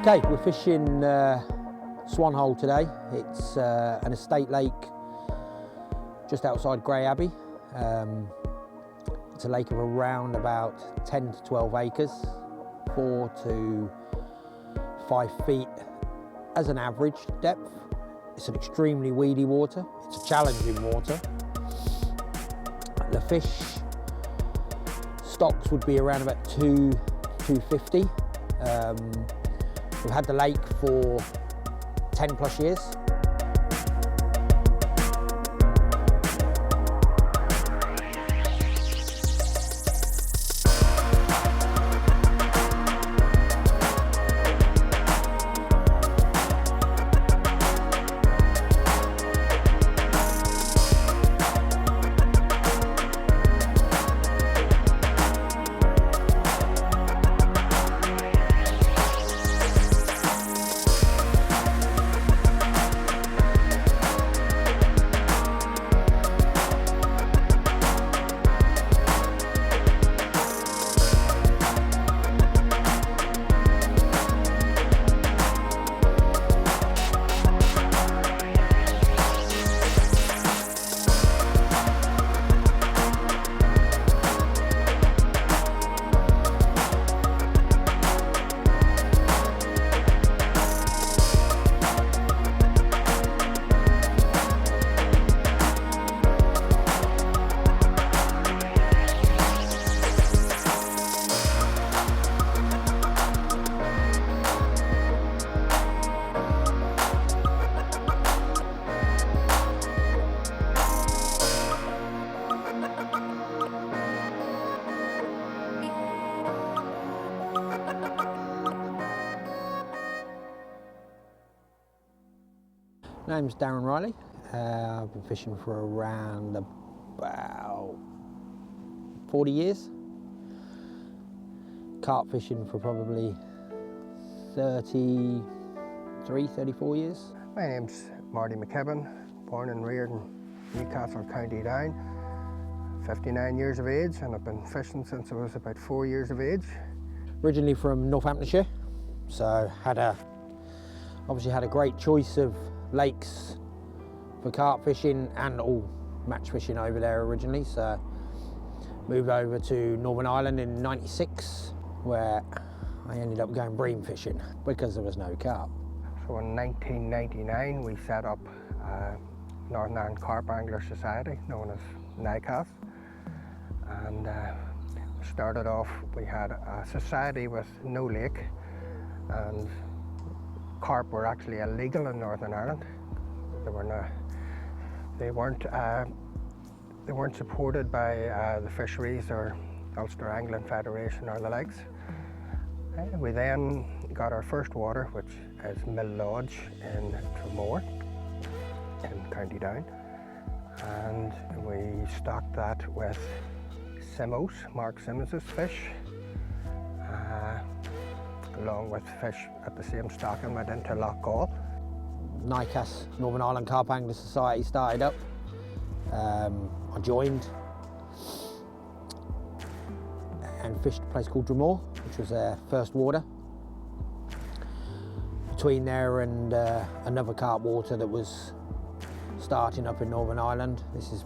Okay, we're fishing Swan Hole today. It's an estate lake just outside Grey Abbey. It's a lake of around about 10 to 12 acres, 4 to 5 feet as an average depth. It's an extremely weedy water. It's a challenging water. The fish stocks would be around about 250. We've had the lake for 10 plus years. My name's Darren Marty. I've been fishing for around about 40 years. Carp fishing for probably 33, 34 years. My name's Marty McKibben, born and reared in Newcastle, County Down. 59 years of age, and I've been fishing since I was about 4 years of age. Originally from Northamptonshire, so obviously had a great choice of lakes for carp fishing and all match fishing over there originally. So moved over to Northern Ireland in '96, where I ended up going bream fishing because there was no carp. So in 1999 we set up Northern Ireland Carp Angler Society, known as NIKAS, and started off, we had a society with no lake, and carp were actually illegal in Northern Ireland. They weren't supported by the fisheries or Ulster Angling Federation or the likes. We then got our first water, which is Mill Lodge in Tramore in County Down, and we stocked that with Simmos, Mark Simmons's fish, along with fish at the same stocking went into Loch Gall. NIKAS, Northern Ireland Carp Angler Society, started up. I joined and fished a place called Tramore, which was their first water. Between there and another carp water that was starting up in Northern Ireland. This is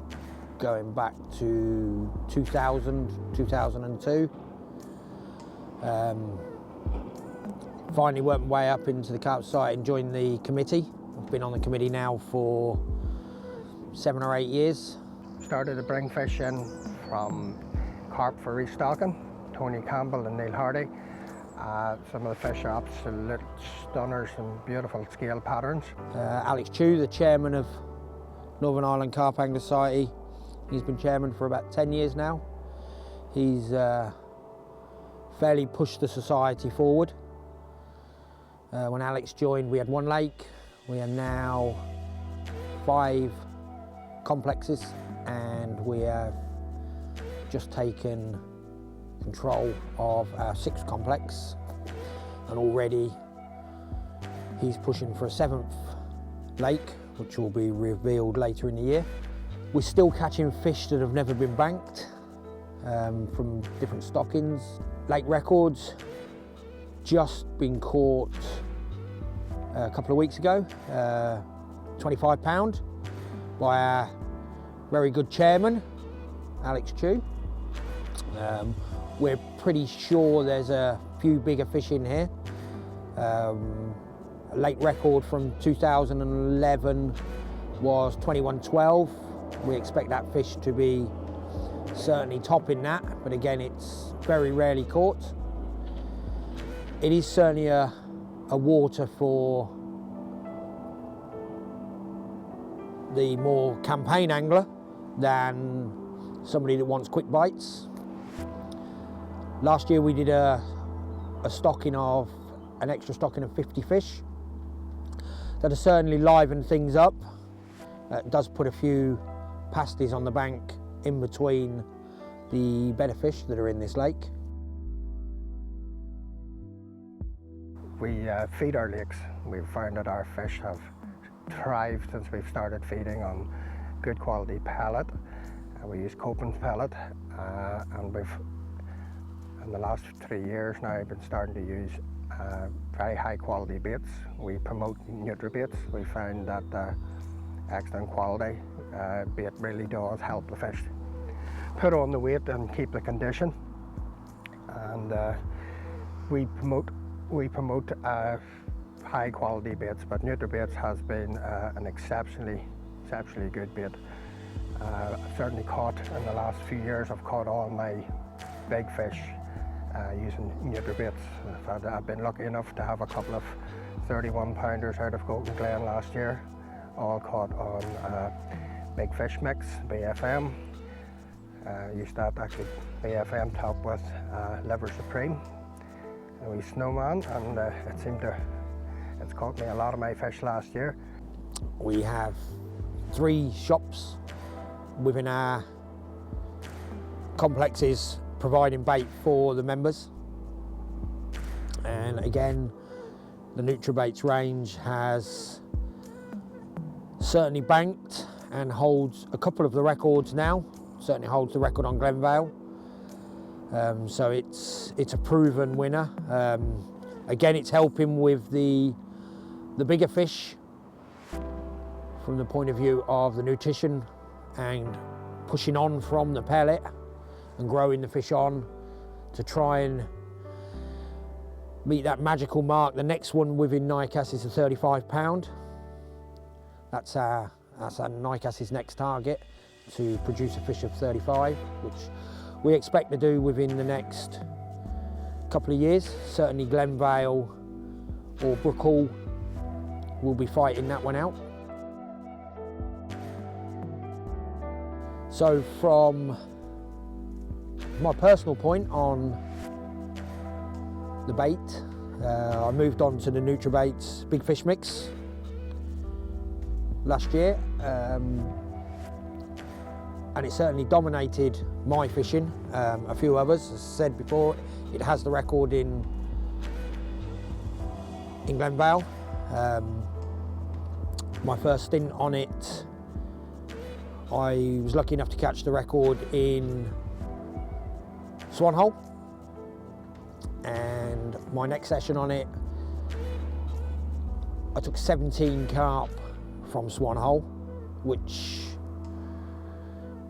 going back to 2000, 2002. Finally worked my way up into the Carp Society and joined the committee. I've been on the committee now for 7 or 8 years. Started To bring fish in from carp for restocking, Tony Campbell and Neil Hardy. Some of the fish are absolute stunners and beautiful scale patterns. Alex Chew, the chairman of Northern Ireland Carp Angler Society, he's been chairman for about 10 years now. He's fairly pushed the society forward. When Alex joined, we had 1 lake. We are now 5 complexes, and we have just taken control of our 6th complex, and already he's pushing for a 7th lake, which will be revealed later in the year. We're still catching fish that have never been banked from different stockings. Lake records, just been caught a couple of weeks ago, 25 pound, by our very good chairman, Alex Chew. We're pretty sure there's a few bigger fish in here. A late record from 2011 was 21.12. We expect that fish to be certainly topping that, but again, it's very rarely caught. It is certainly a water for the more campaign angler than somebody that wants quick bites. Last year we did an extra stocking of 50 fish. That has certainly livened things up. It does put a few pasties on the bank in between the better fish that are in this lake. We feed our lakes. We've found that our fish have thrived since we've started feeding on good quality pellet. We use Carping pellet, and we've, in the last 3 years now, been starting to use very high quality baits. We promote Nutrabaits. We find that excellent quality bait really does help the fish put on the weight and keep the condition. And we promote high quality baits, but Nutrabaits has been an exceptionally good bait. I've certainly caught, in the last few years, I've caught all my big fish using Nutrabaits. I've been lucky enough to have a couple of 31 pounders out of Golden Glen last year, all caught on Big Fish Mix, BFM. Used that actually, BFM topped with Liver Supreme, a wee snowman, and it's caught me a lot of my fish last year. We have 3 shops within our complexes providing bait for the members, and again the Nutrabaits range has certainly banked and holds a couple of the records now. Certainly holds the record on Glenvale, so it's a proven winner. Again, it's helping with the bigger fish from the point of view of the nutrition and pushing on from the pellet and growing the fish on to try and meet that magical mark. The next one within NIKAS is a 35 pound. That's our NIKAS's next target, to produce a fish of 35, which we expect to do within the next couple of years. Certainly Glenvale or Brookhall will be fighting that one out. So from my personal point on the bait, I moved on to the Nutrabaits Big Fish Mix last year, and it certainly dominated my fishing. A few others, as I said before, it has the record in Glenvale. My first stint on it, I was lucky enough to catch the record in Swan Hole, and my next session on it, I took 17 carp from Swan Hole, which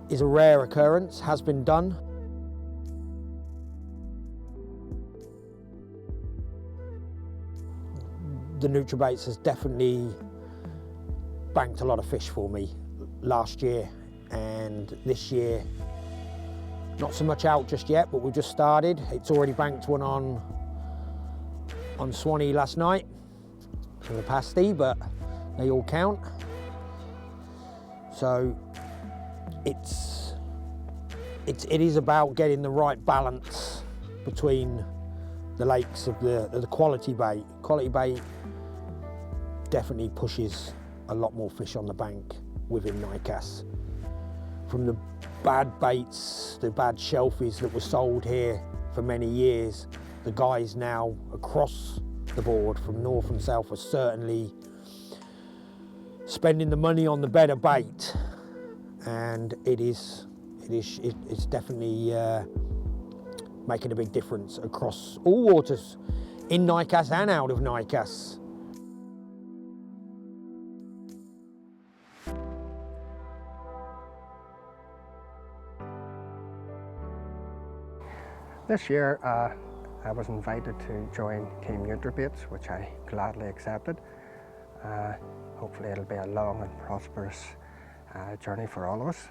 is a rare occurrence, has been done. The Nutrabaits has definitely banked a lot of fish for me last year, and this year not so much out just yet, but we've just started. It's already banked one on Swanee last night for the pasty, but they all count. So it is about getting the right balance between the lakes of the quality bait. Quality bait definitely pushes a lot more fish on the bank within NIKAS. From the bad baits, the bad shellfish that were sold here for many years, the guys now across the board from north and south are certainly spending the money on the better bait, and it's definitely making a big difference across all waters in NIKAS and out of NIKAS. This year I was invited to join Team Nutrabaits, which I gladly accepted. Hopefully it'll be a long and prosperous journey for all of us.